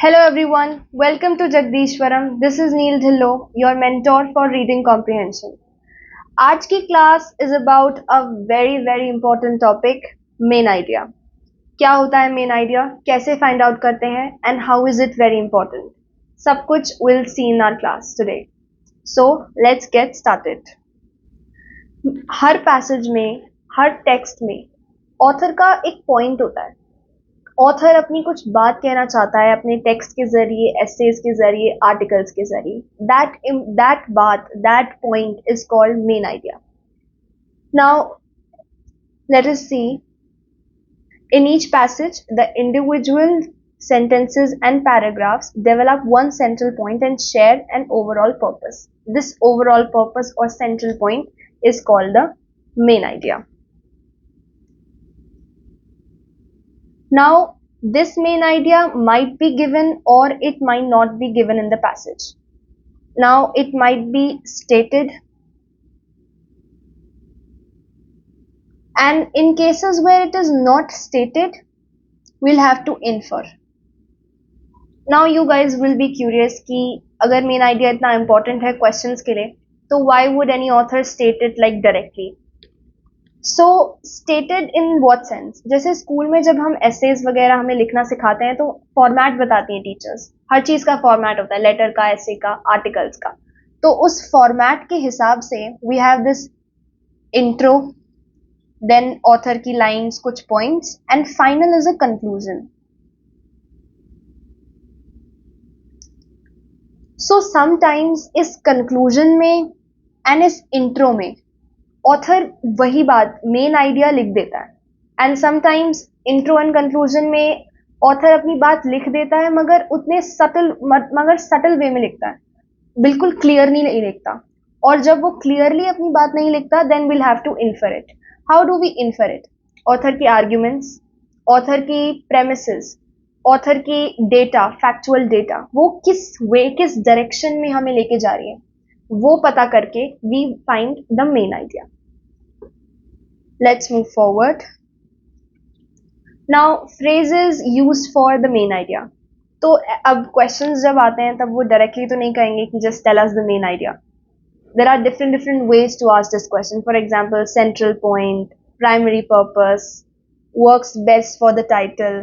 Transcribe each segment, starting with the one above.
Hello everyone, welcome to Jagdishwaram. This is Neil Dhillo, your mentor for reading comprehension. आज की class is about a very important topic, main idea. क्या होता है main idea? कैसे find out करते हैं? And how is it very important? सब कुछ we'll see in our class today. So let's get started. Her passage में, हर text में author का एक point होता है. ऑथर अपनी कुछ बात कहना चाहता है अपने टेक्स्ट के जरिए, एसेज के जरिए, आर्टिकल्स के जरिए. दैट बात, that point is called main idea. Now let us see. In each passage, the individual sentences and paragraphs develop one central point and share an overall purpose. This overall purpose or central point is called the main idea. Now, this main idea might be given or it might not be given in the passage. Now, it might be stated, and in cases where it is not stated, we'll have to infer. Now, you guys will be curious कि अगर main idea इतना important है questions के लिए, तो why would any author state it like directly? So stated in what sense. जैसे school में जब हम एसेज वगैरह हमें लिखना सिखाते हैं तो फॉर्मेट बताती हैं टीचर्स. हर चीज का फॉर्मेट होता है, लेटर का, एसे का, आर्टिकल्स का. तो उस फॉर्मेट के हिसाब से we have this intro, then author की लाइंस, कुछ points, and final is a conclusion. So sometimes इस कंक्लूजन में एंड इस इंट्रो में ऑथर वही बात, मेन आइडिया लिख देता है. And sometimes intro and conclusion में ऑथर अपनी बात लिख देता है मगर उतने सटल वे में लिखता है, बिल्कुल क्लियर नहीं लिखता. और जब वो क्लियरली अपनी बात नहीं लिखता, then will have to infer it. How do we infer it? Author की आर्ग्यूमेंट्स, ऑथर की प्रेमिसेस, ऑथर की डेटा, फैक्चुअल डेटा, वो किस डायरेक्शन में हमें लेके जा रही है, वो पता करके we find the main idea. Let's move forward. Now, phrases used for the main idea. तो अब questions जब आते हैं तब वो directly तो नहीं कहेंगे कि just tell us the main idea. There are different ways to ask this question. For example, central point, primary purpose, works best for the title,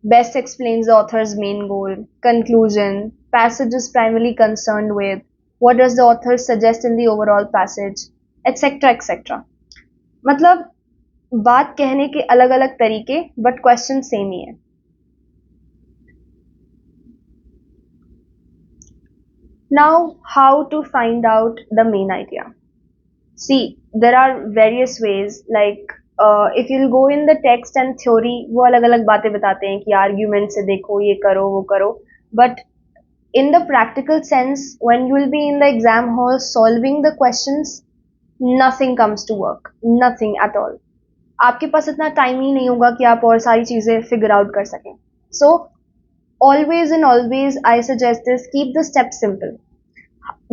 best explains the author's main goal, conclusion, passage is primarily concerned with, what does the author suggest in the overall passage, etc etc. मतलब बात कहने के अलग अलग तरीके, but question same ही है. Now, how to find out the main idea? See, there are various ways. Like if you'll go in the text and theory, वो अलग अलग बातें बताते हैं कि argument से देखो, ये करो, वो करो. But in the practical sense, when you will be in the exam hall solving the questions, nothing comes to work, nothing at all. आपके पास इतना टाइम ही नहीं होगा कि आप और सारी चीजें फिगर आउट कर सकें. So always and always I suggest this, keep the step simple.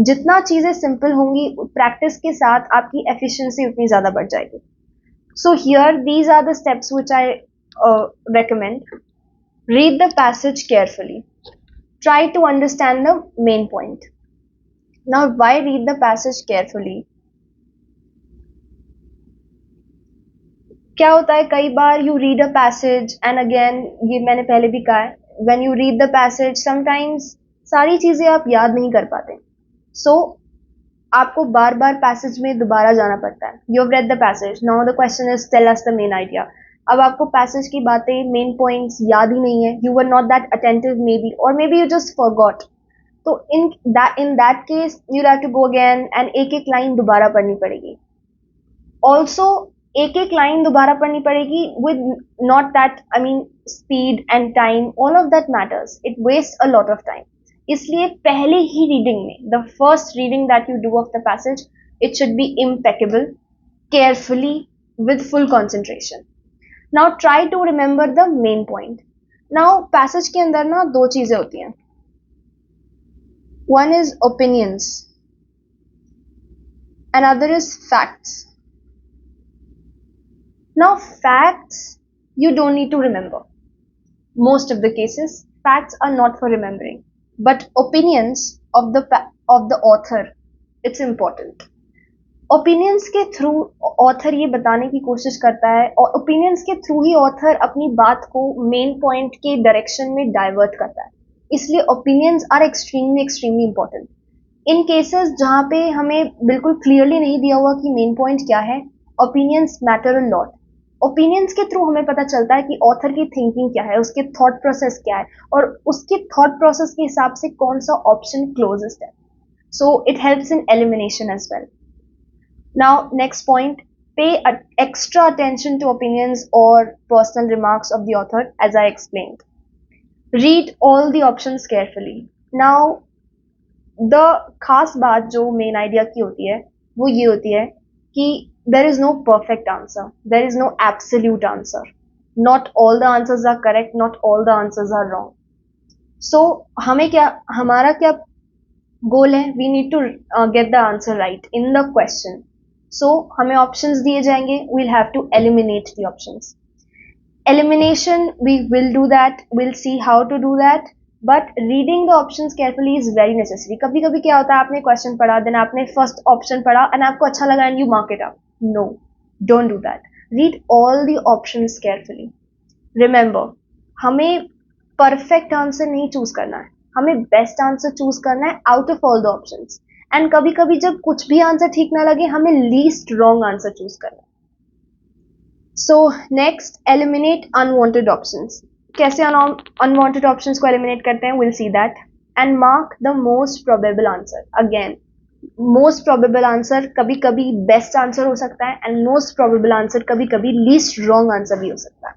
जितना चीजें सिंपल होंगी, प्रैक्टिस के साथ आपकी एफिशिएंसी उतनी ज्यादा बढ़ जाएगी. So here these are the steps which I recommend. Read the passage carefully. Try to understand the main point. Now, why read the passage carefully? क्या होता है, कई बार you read a passage and again, ये मैंने पहले भी कहा है, when you read the passage, sometimes सारी चीजें आप याद नहीं कर पाते. So, आपको बार बार पैसेज में दोबारा जाना पड़ता है. You have read the passage. Now the question is, tell us the main idea. अब आपको पैसेज की बातें, मेन पॉइंट्स याद ही नहीं है. You were not that attentive maybe, और maybe you just forgot. तो in that case you have to go again and एक एक लाइन दोबारा पढ़नी पड़ेगी. ऑल्सो एक एक लाइन दोबारा पढ़नी पड़ेगी with not that, I mean speed and time, all of that matters. It waste a lot of time. इसलिए पहले ही रीडिंग में, the first reading that you do of the passage, it should be impeccable, carefully, with full concentration. Now try to remember the main point. Now passage के अंदर ना दो चीजें होती हैं. One is opinions, another is facts. Now facts you don't need to remember most of the cases. facts are not for remembering, but opinions of the author, it's important. Opinions के through author ये बताने की कोशिश करता है और opinions के through ही author अपनी बात को मेन पॉइंट के डायरेक्शन में डाइवर्ट करता है, इसलिए opinions are extremely extremely important in cases जहाँ पे हमें बिल्कुल क्लियरली नहीं दिया हुआ कि मेन पॉइंट क्या है. Opinions matter a lot. Opinions के थ्रू हमें पता चलता है कि ऑथर की थिंकिंग क्या है, उसके थॉट प्रोसेस क्या है और उसके थॉट प्रोसेस के हिसाब से कौन सा ऑप्शन क्लोजेस्ट है. So it helps in elimination as well. Now, next point, pay extra attention to opinions or personal remarks of the author, as I explained. Read all the options carefully. Now, the खास बात जो main idea की होती है वो ये होती है कि there is no perfect answer, there is no absolute answer. Not all the answers are correct, not all the answers are wrong. So हमें क्या, हमारा क्या गोल है, we need to get the answer right in the question. So हमें options दिए जाएंगे, we'll have to eliminate the options. Elimination, we will do that, we'll see how to do that, but reading the options carefully is very necessary. कभी कभी क्या होता है, आपने question पढ़ा, देन आपने फर्स्ट ऑप्शन पढ़ा एंड आपको अच्छा लगा and you mark it up. No, don't do that. Read all the options carefully. Remember, हमें परफेक्ट आंसर नहीं चूज करना है, हमें बेस्ट आंसर चूज करना है out of all the options. And कभी कभी जब कुछ भी आंसर ठीक ना लगे, हमें लीस्ट रॉन्ग आंसर चूज करना है. So next, eliminate unwanted options. कैसे अनवांटेड ऑप्शंस को एलिमिनेट करते हैं, will see that. And mark the most probable answer. Again, most probable answer कभी कभी बेस्ट आंसर हो सकता है एंड मोस्ट प्रोबेबल आंसर कभी कभी लीस्ट रॉन्ग आंसर भी हो सकता है.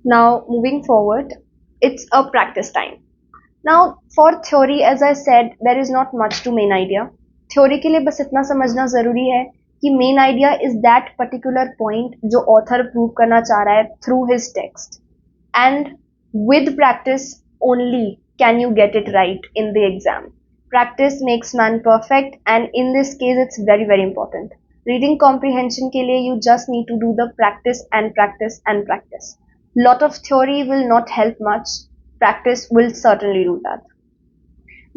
Now, moving forward, it's a practice time. Now, for theory, as I said, there is not much to main idea. Theory के लिए बस इतना समझना ज़रूरी है कि main idea is that particular point जो author prove करना चाह रहा है through his text. And with practice only can you get it right in the exam. Practice makes man perfect, and in this case, it's very, very important. Reading comprehension के लिए you just need to do the practice and practice and practice. Lot of theory will not help much. Practice will certainly do that.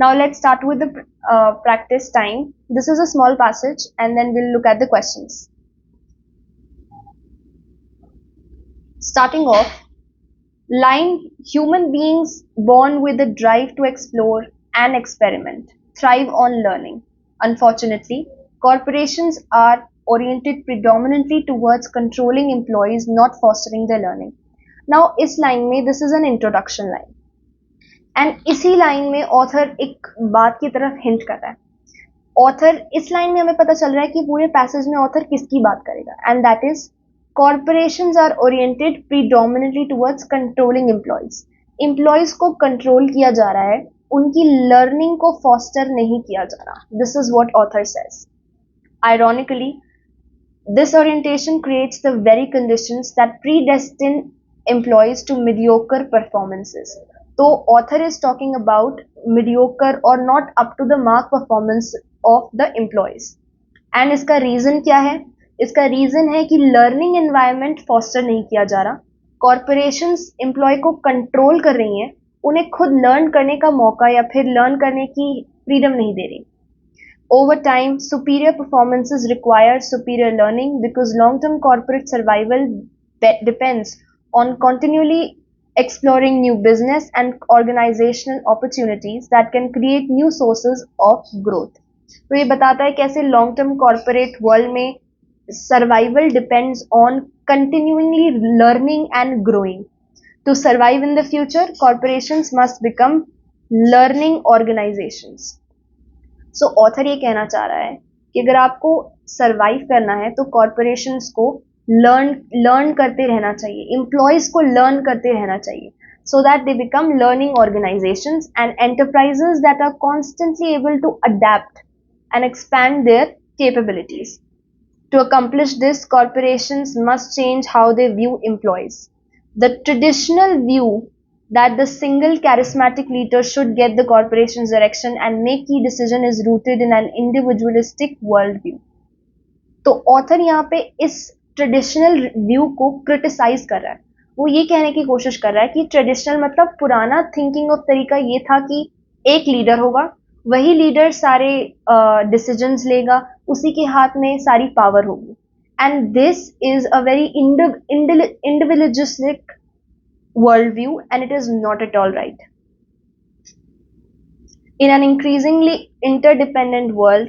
Now let's start with the practice time. This is a small passage and then we'll look at the questions. Starting off, line, human beings born with a drive to explore and experiment thrive on learning. Unfortunately, corporations are oriented predominantly towards controlling employees, not fostering their learning. Now इस line में this is an introduction line and इसी line में author एक बात की तरफ hint कर रहा है. ऑथर इस लाइन में हमें पता चल रहा है कि पूरे पैसेज में ऑथर किसकी बात करेगा, and that is corporations are oriented predominantly towards controlling employees. Employees को कंट्रोल किया जा रहा है, उनकी लर्निंग को फॉस्टर नहीं किया जा रहा. This is what author says. Ironically, this orientation creates the very conditions that predestine employees to mediocre performances. So author is talking about mediocre or not up to the mark performance of the employees. And इसका reason क्या है? इसका reason है कि learning environment foster नहीं किया जा रहा. कॉर्पोरेशंस एम्प्लॉय को कंट्रोल कर रही हैं, उन्हें खुद लर्न करने का मौका या फिर लर्न करने की फ्रीडम नहीं दे रही. Over time, superior performances require superior learning because long-term corporate survival depends on continually exploring new business and organizational opportunities that can create new sources of growth. तो ये बताता है कैसे लॉन्ग टर्म कॉर्पोरेट वर्ल्ड में survival depends on continuingly learning and growing. To survive in the future, corporations must become learning organisations. So author ये कहना चाह रहा है कि अगर आपको सर्वाइव करना है तो कॉर्पोरेशंस को लर्न करते रहना चाहिए, एम्प्लॉयज को लर्न करते रहना चाहिए, so that they become learning organizations and enterprises that are constantly able to adapt and expand their capabilities. To accomplish this, corporations must change how they view employees. The traditional view that the single charismatic leader should get the corporation's direction and make key decision is rooted in an individualistic worldview. तो author यहाँ पे इस traditional view को criticise कर रहा है। वो ये कहने की कोशिश कर रहा है कि ट्रेडिशनल मतलब पुराना थिंकिंग ऑफ तरीका ये था कि एक लीडर होगा, वही लीडर सारे डिसीजंस लेगा, उसी के हाथ में सारी पावर होगी, and this is a very individualistic world view and it is not at all right. In an increasingly interdependent world,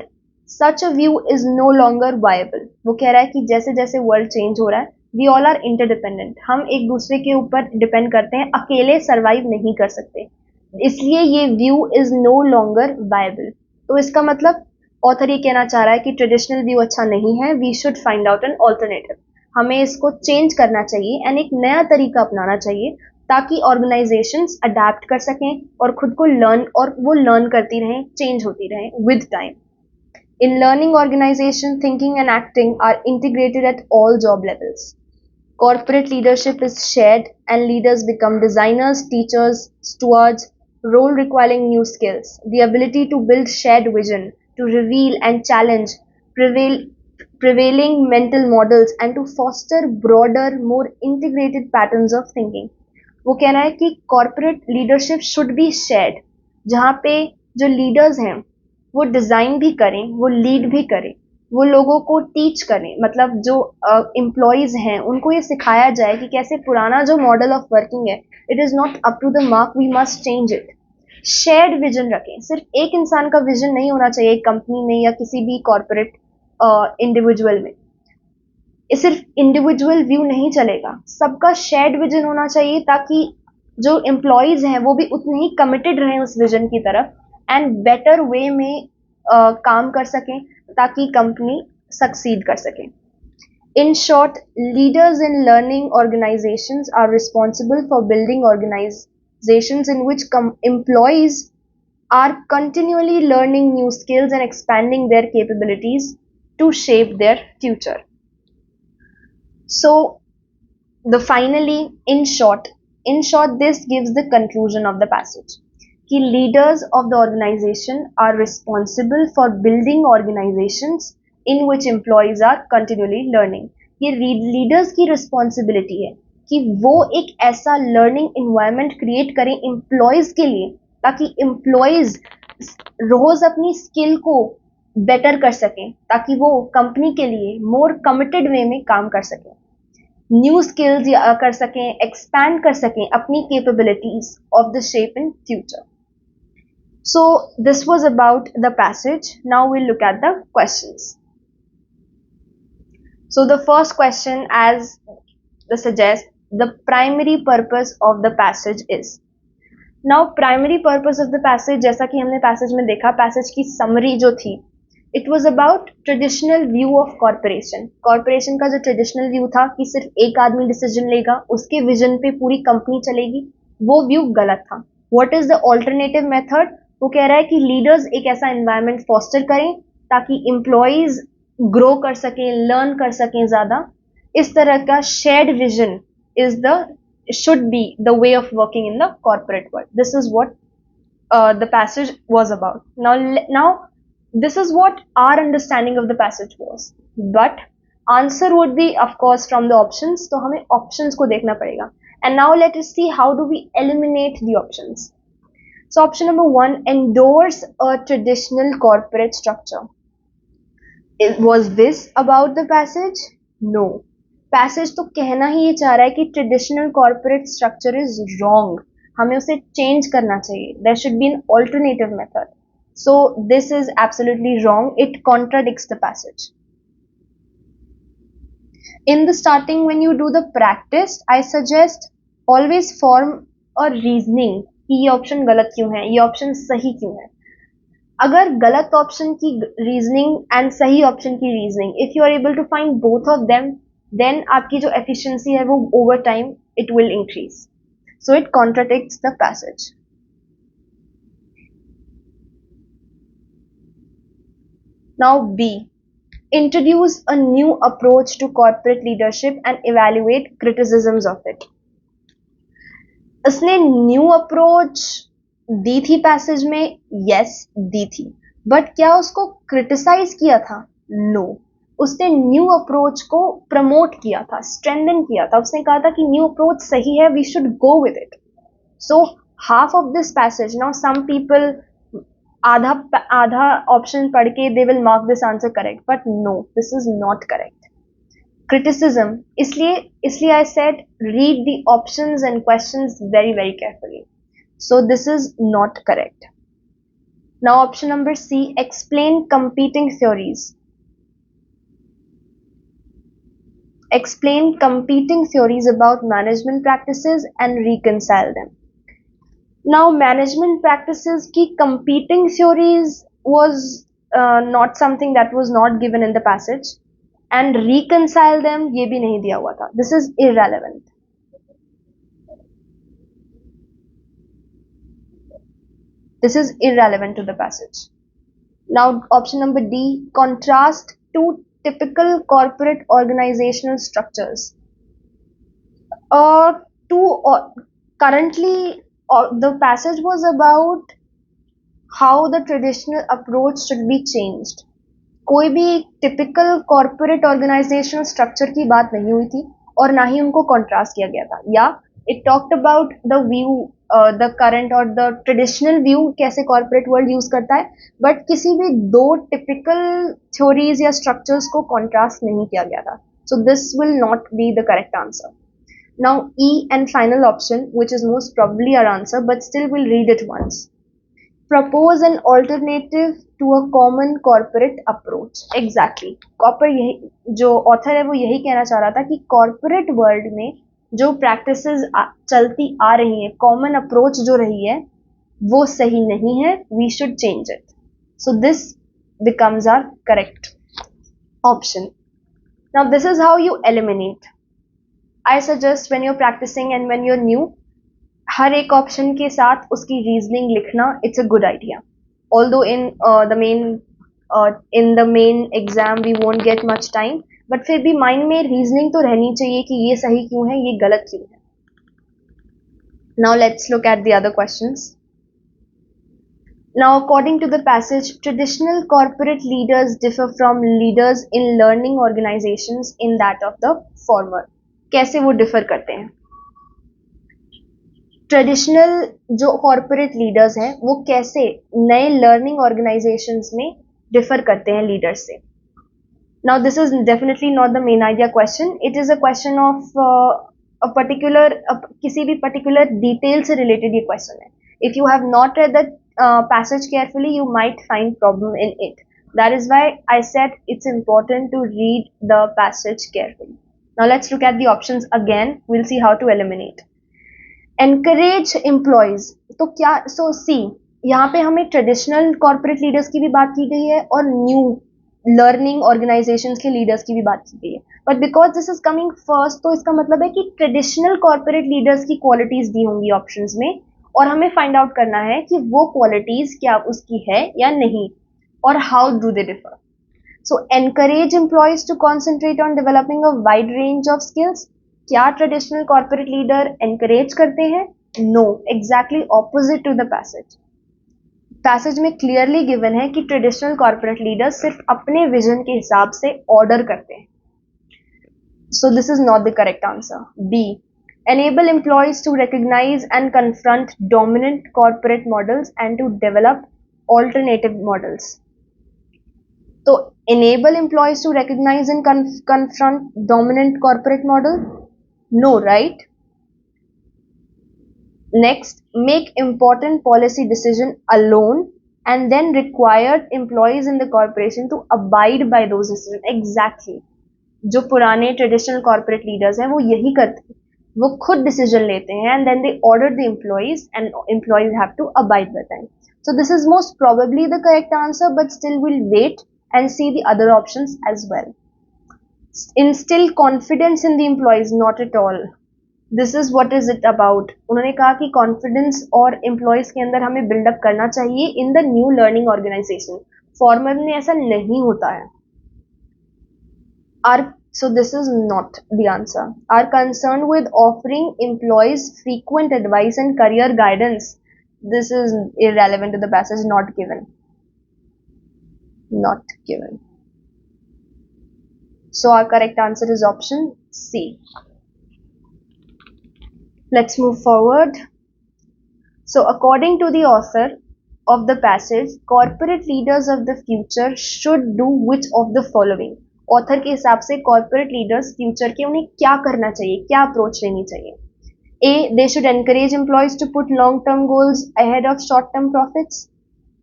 such a view is no longer viable. वो कह रहा है कि जैसे जैसे वर्ल्ड चेंज हो रहा है, we all are interdependent. हम एक दूसरे के ऊपर डिपेंड करते हैं, अकेले सरवाइव नहीं कर सकते, इसलिए ये view is no longer viable. तो इसका मतलब ऑथर ये कहना चाह रहा है कि ट्रेडिशनल व्यू अच्छा नहीं है, we should find out an alternative. हमें इसको चेंज करना चाहिए एंड एक नया तरीका अपनाना चाहिए ताकि ऑर्गेनाइजेशंस अडेप्ट कर सकें और खुद को लर्न करती रहें, चेंज होती रहें with time. In learning organization, thinking and acting are integrated at all job levels. Corporate leadership is shared and leaders become designers, teachers, stewards, role requiring new skills. The ability to build shared vision, to reveal and challenge prevailing mental models and to foster broader, more integrated patterns of thinking. वो कह रहा है कि corporate leadership should be shared, जहाँ पे जो leaders हैं वो डिजाइन भी करें, वो लीड भी करें, वो लोगों को टीच करें, मतलब जो एम्प्लॉयज हैं उनको ये सिखाया जाए कि कैसे पुराना जो मॉडल ऑफ वर्किंग है, it is not up to the mark, we must change it. Shared vision रखें, सिर्फ एक इंसान का विजन नहीं होना चाहिए कंपनी में या किसी भी कॉर्पोरेट इंडिविजुअल में। सिर्फ इंडिविजुअल व्यू नहीं चलेगा, सबका शेयर्ड विजन होना चाहिए ताकि जो एम्प्लॉयज हैं वो भी उतने ही कमिटेड रहें उस विजन की तरफ एंड बेटर वे में काम कर सकें ताकि कंपनी सक्सीड कर सके। In short, leaders in learning organizations are responsible for building organizations in which employees are continually learning new skills and expanding their capabilities to shape their future. So, in short, this gives the conclusion of the passage. कि leaders of the organization are responsible for building organizations in which employees are continually learning. ये leaders की responsibility है कि वो एक ऐसा learning environment create करें employees के लिए ताकि employees रोज अपनी skill को better कर सकें, ताकि वो company के लिए more committed way में काम कर सकें, new skills कर सकें, expand कर सकें अपनी capabilities of the shape in future. So this was about the passage. Now we'll look at the questions. So the first question, as the suggest, the primary purpose of the passage is. Now primary purpose of the passage, जैसा कि हमने passage में देखा, passage की summary जो थी, it was about traditional view of corporation. Corporation का जो traditional view था कि सिर्फ एक आदमी decision लेगा, उसके vision पे पूरी company चलेगी, वो view गलत था. What is the alternative method? वो कह रहा है कि लीडर्स एक ऐसा एनवायरनमेंट फॉस्टर करें ताकि एम्प्लॉयज ग्रो कर सकें, लर्न कर सकें ज्यादा। इस तरह का shared vision is the should be the way of working in the corporate world. This is what the passage was about. Now this is what our understanding of the passage was, but answer would be of course from the options. तो हमें options को देखना पड़ेगा. And now let us see how do we eliminate the options. So option number 1, endorse a traditional corporate structure. Was this about the passage? No. Passage तो कहना ही ये चाह रहा है कि traditional corporate structure is wrong. हमें उसे change करना चाहिए. There should be an alternative method. So this is absolutely wrong. It contradicts the passage. In the starting, when you do the practice, I suggest always form a reasoning. कि ये option गलत क्यों है, ये option सही क्यों है। अगर गलत ऑप्शन की रीजनिंग एंड सही ऑप्शन की reasoning, if you are able to find both of them, then आपकी जो एफिशिएंसी है वो over time it will increase. So it contradicts the passage. Now B, introduce a new approach to corporate leadership and evaluate criticisms of it. उसने new approach दी थी passage में, yes दी थी, but क्या उसको क्रिटिसाइज किया था? नो. उसने न्यू अप्रोच को प्रमोट किया था, स्ट्रेंथन किया था. उसने कहा था कि न्यू अप्रोच सही है, we should go with it. So half of this passage, now some people आधा आधा ऑप्शन पढ़ के they will mark this answer correct, but no, this is not correct. Criticism, इसलिए इसलिए I said read the options and questions very very carefully. So this is not correct. Now option number C, explain competing theories. Explain competing theories about management practices and reconcile them. Now management practices ki competing theories was not something that was not given in the passage, and reconcile them ye bhi nahi diya hua tha. This is irrelevant. This is irrelevant to the passage. Now option number D, contrast two typical corporate organizational structures. Currently the passage was about how the traditional approach should be changed. कोई भी typical corporate organisational structure की बात नहीं हुई थी और ना ही उनको कॉन्ट्रास्ट किया गया था. या it talked about the view, the current और द ट्रेडिशनल व्यू कैसे कॉर्पोरेट वर्ल्ड यूज करता है, बट किसी भी दो टिपिकल थ्योरीज या स्ट्रक्चर्स को कॉन्ट्रास्ट नहीं किया गया था. So this will not be the correct answer. Now E and final option, which is most probably our answer, but still we'll read it once. Propose an alternative to a common corporate approach. Exactly. यही जो author है वो यही कहना चाह रहा था कि कॉर्पोरेट वर्ल्ड में जो प्रैक्टिसेस चलती आ रही हैं, कॉमन अप्रोच जो रही है वो सही नहीं है, we should change it. So this becomes our correct option. Now this is how you eliminate. I suggest when you are practising and when you are new, हर एक ऑप्शन के साथ उसकी रीजनिंग लिखना, it's a good idea. Although in the main exam we won't get much time, but फिर भी mind में reasoning तो रहनी चाहिए कि ये सही क्यों है, ये गलत क्यों है. Now let's look at the other questions. Now according to the passage, traditional corporate leaders differ from leaders in learning organizations in that of the former. कैसे वो डिफर करते हैं? ट्रेडिशनल जो कॉर्पोरेट लीडर्स हैं वो कैसे नए लर्निंग ऑर्गेनाइजेशंस में डिफर करते हैं लीडर्स से. Now this is definitely not the main idea question. It is a question of a particular, किसी भी पर्टिकुलर डिटेल से रिलेटेड ये क्वेश्चन है. If you have not read the passage carefully, you might find problem in it. That is why I said it's important to read the passage carefully. Now let's look at the options again. Will see how to eliminate. Encourage employees, तो क्या, सो सी, यहाँ पे हमें traditional corporate leaders की भी बात की गई है और न्यू लर्निंग ऑर्गेनाइजेशंस के लीडर्स की भी बात की गई है. But because this is coming first, तो इसका मतलब है कि ट्रेडिशनल कॉर्पोरेट लीडर्स की क्वालिटीज दी होंगी ऑप्शंस में, और हमें फाइंड आउट करना है कि वो क्वालिटीज क्या उसकी है या नहीं, और how do they differ. So encourage employees to concentrate on developing a wide range of skills. क्या ट्रेडिशनल कॉर्पोरेट लीडर एनकरेज करते हैं? No, exactly opposite to the passage. Passage में क्लियरली गिवन है कि ट्रेडिशनल कॉर्पोरेट लीडर्स सिर्फ अपने vision के हिसाब से ऑर्डर करते हैं. So this is not the correct answer. B, enable employees to recognize and confront dominant corporate models and to develop alternative models. So enable employees to recognize and confront dominant corporate model? No, right? Next, make important policy decision alone and then required employees in the corporation to abide by those decisions. Exactly. जो पुराने traditional corporate leaders हैं वो यही करते हैं, वो खुद decision लेते हैं and then they order the employees and employees have to abide with them. So this is most probably the correct answer, but still we'll wait and see the other options as well. Instill confidence in the employees, not at all. This is what is it about. उन्होंने कहा कि confidence और employees के अंदर हमें build up करना चाहिए in the new learning organization. Formal में ऐसा नहीं होता है. Are So this is not the answer. Are concerned with offering employees frequent advice and career guidance. This is irrelevant to the passage, not given. Not given. So our correct answer is option C. Let's move forward. So according to the author of the passage, corporate leaders of the future should do which of the following? Author के हिसाब से corporate leaders future के उन्हें क्या करना चाहिए, क्या approach लेनी चाहिए? A, they should encourage employees to put long-term goals ahead of short-term profits.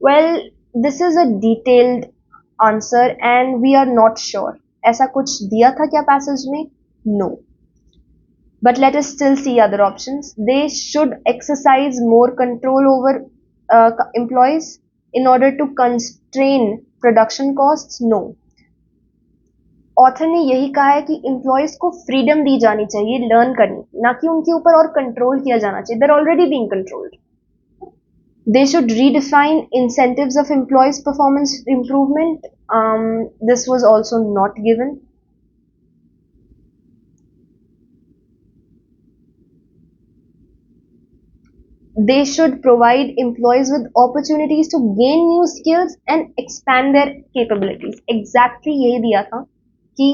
Well, this is a detailed answer and we are not sure. ऐसा कुछ दिया था क्या पैसेज में? No. But let us still see other options. They should exercise more control over employees in order to constrain production costs. No. Author ने यही कहा है कि एम्प्लॉयज को फ्रीडम दी जानी चाहिए लर्न करने की, ना कि उनके ऊपर और कंट्रोल किया जाना चाहिए. There already being controlled. They should redefine incentives of employees' performance improvement. This was also not given. They should provide employees with opportunities to gain new skills and expand their capabilities. Exactly यही दिया था कि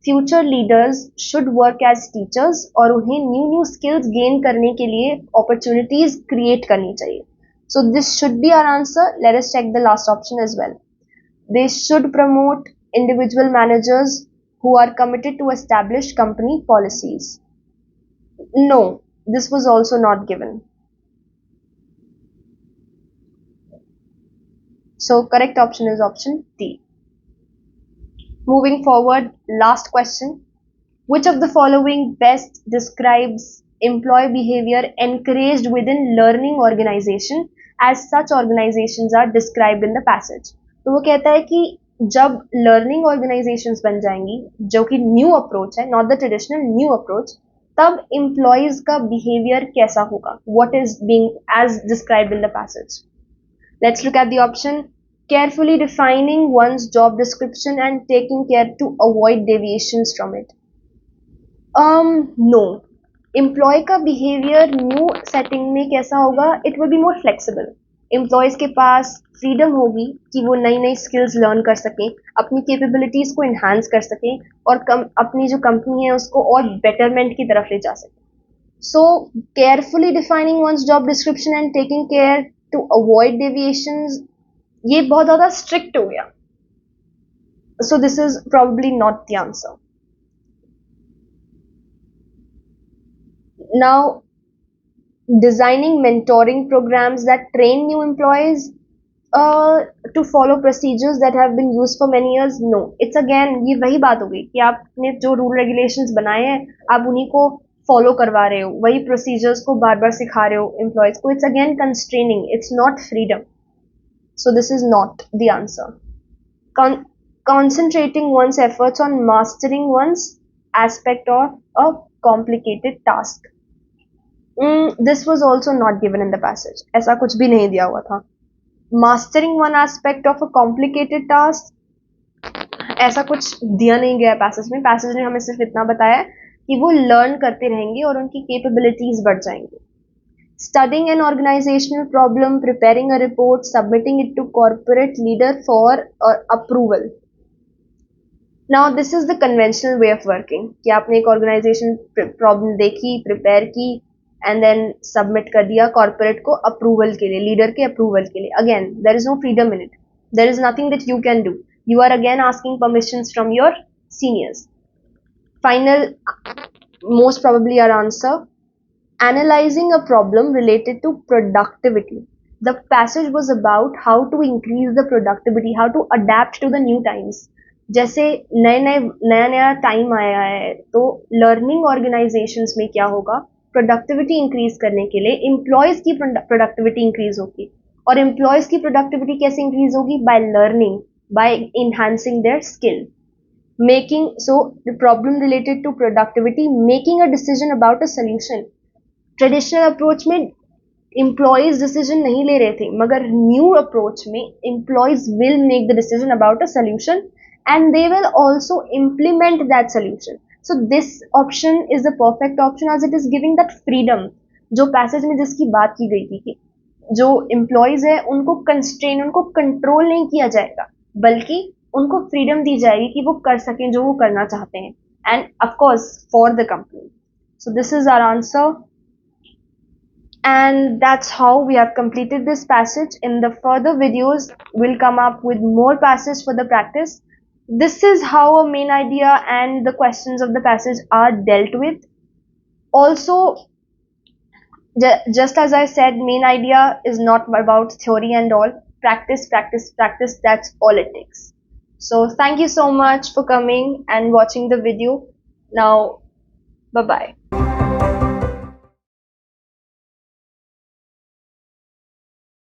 future leaders should work as teachers और उन्हें new skills gain करने के लिए opportunities create करनी चाहिए. So this should be our answer. Let us check the last option as well. They should promote individual managers who are committed to establish company policies. No, this was also not given. So correct option is option D. Moving forward, last question. Which of the following best describes employee behavior encouraged within learning organization as such organizations are described in the passage? तो वो कहता है कि जब learning organisations बन जाएंगी, जो कि न्यू अप्रोच है, not the traditional, new approach, तब एम्प्लॉयज का बिहेवियर कैसा होगा? What is being as described in the passage? Let's look at the option. Carefully defining one's job description and taking care to avoid deviations from it. No. Employee का behavior new setting में कैसा होगा? It will be more flexible. Employees के पास freedom होगी कि वो नई नई skills learn कर सकें, अपनी capabilities को enhance कर सकें और अपनी जो company है उसको और betterment की तरफ ले जा सकें. So carefully defining one's job description and taking care to avoid deviations, ये बहुत ज़्यादा स्ट्रिक्ट हो गया. So this is probably not the answer. Now designing mentoring programmes that train new employees to follow procedures that have been used for many years. No. It's again ये वही बात हो गई कि आपने जो रूल रेगुलेशंस बनाए हैं आप उन्हीं को फॉलो करवा रहे हो, वही प्रोसीजर्स को बार बार सिखा रहे हो एम्प्लॉयज को. It's again constraining, it's not freedom. So this is not the answer. Concentrating one's efforts on mastering one's aspect of a complicated task. This was also not given in the passage. ऐसा कुछ भी नहीं दिया हुआ था. Mastering one aspect of a complicated task, ऐसा कुछ दिया नहीं गया पैसेज में. पैसेज ने हमें सिर्फ इतना बताया कि वो लर्न करते रहेंगे और उनकी कैपेबिलिटीज बढ़ जाएंगी. Studying an organizational problem, preparing a report, submitting it to corporate leader for approval. Now this is the conventional way of working कि आपने एक organization problem देखी, prepare की and then submit कर दिया corporate को approval के लिए, leader के approval के लिए. Again, there is no freedom in it. There is nothing that you can do. You are again asking permissions from your seniors. Final, most probably our answer. Analyzing a problem related to productivity. The passage was about how to increase the productivity, how to adapt to the new times. जैसे नया time आया है तो learning organisations में क्या होगा? Productivity increase करने के लिए एम्प्लॉयज की प्रोडक्टिविटी इंक्रीज होगी. और एम्प्लॉयज की प्रोडक्टिविटी कैसे इंक्रीज होगी? By learning, by enhancing their skill. Making, so the problem related to productivity, making a decision about a solution. Traditional approach में एम्प्लॉयज डिसीजन नहीं ले रहे थे, मगर न्यू अप्रोच में employees will make the decision about a solution and they will also implement that solution. So this option is the perfect option as it is giving that freedom जो passage में जिसकी बात की गई थी कि जो एम्प्लॉयज है उनको कंस्ट्रेन, उनको कंट्रोल नहीं किया जाएगा, बल्कि उनको फ्रीडम दी जाएगी कि वो कर सकें जो वो करना चाहते हैं, end of course for the company. So this is our answer, and that's how we have completed this passage. In the further videos, we'll come up with more passages for the practice. This is how a main idea and the questions of the passage are dealt with. Also, just as I said, main idea is not about theory and all. Practice, practice, practice. That's all it takes. So thank you so much for coming and watching the video. Now, bye bye.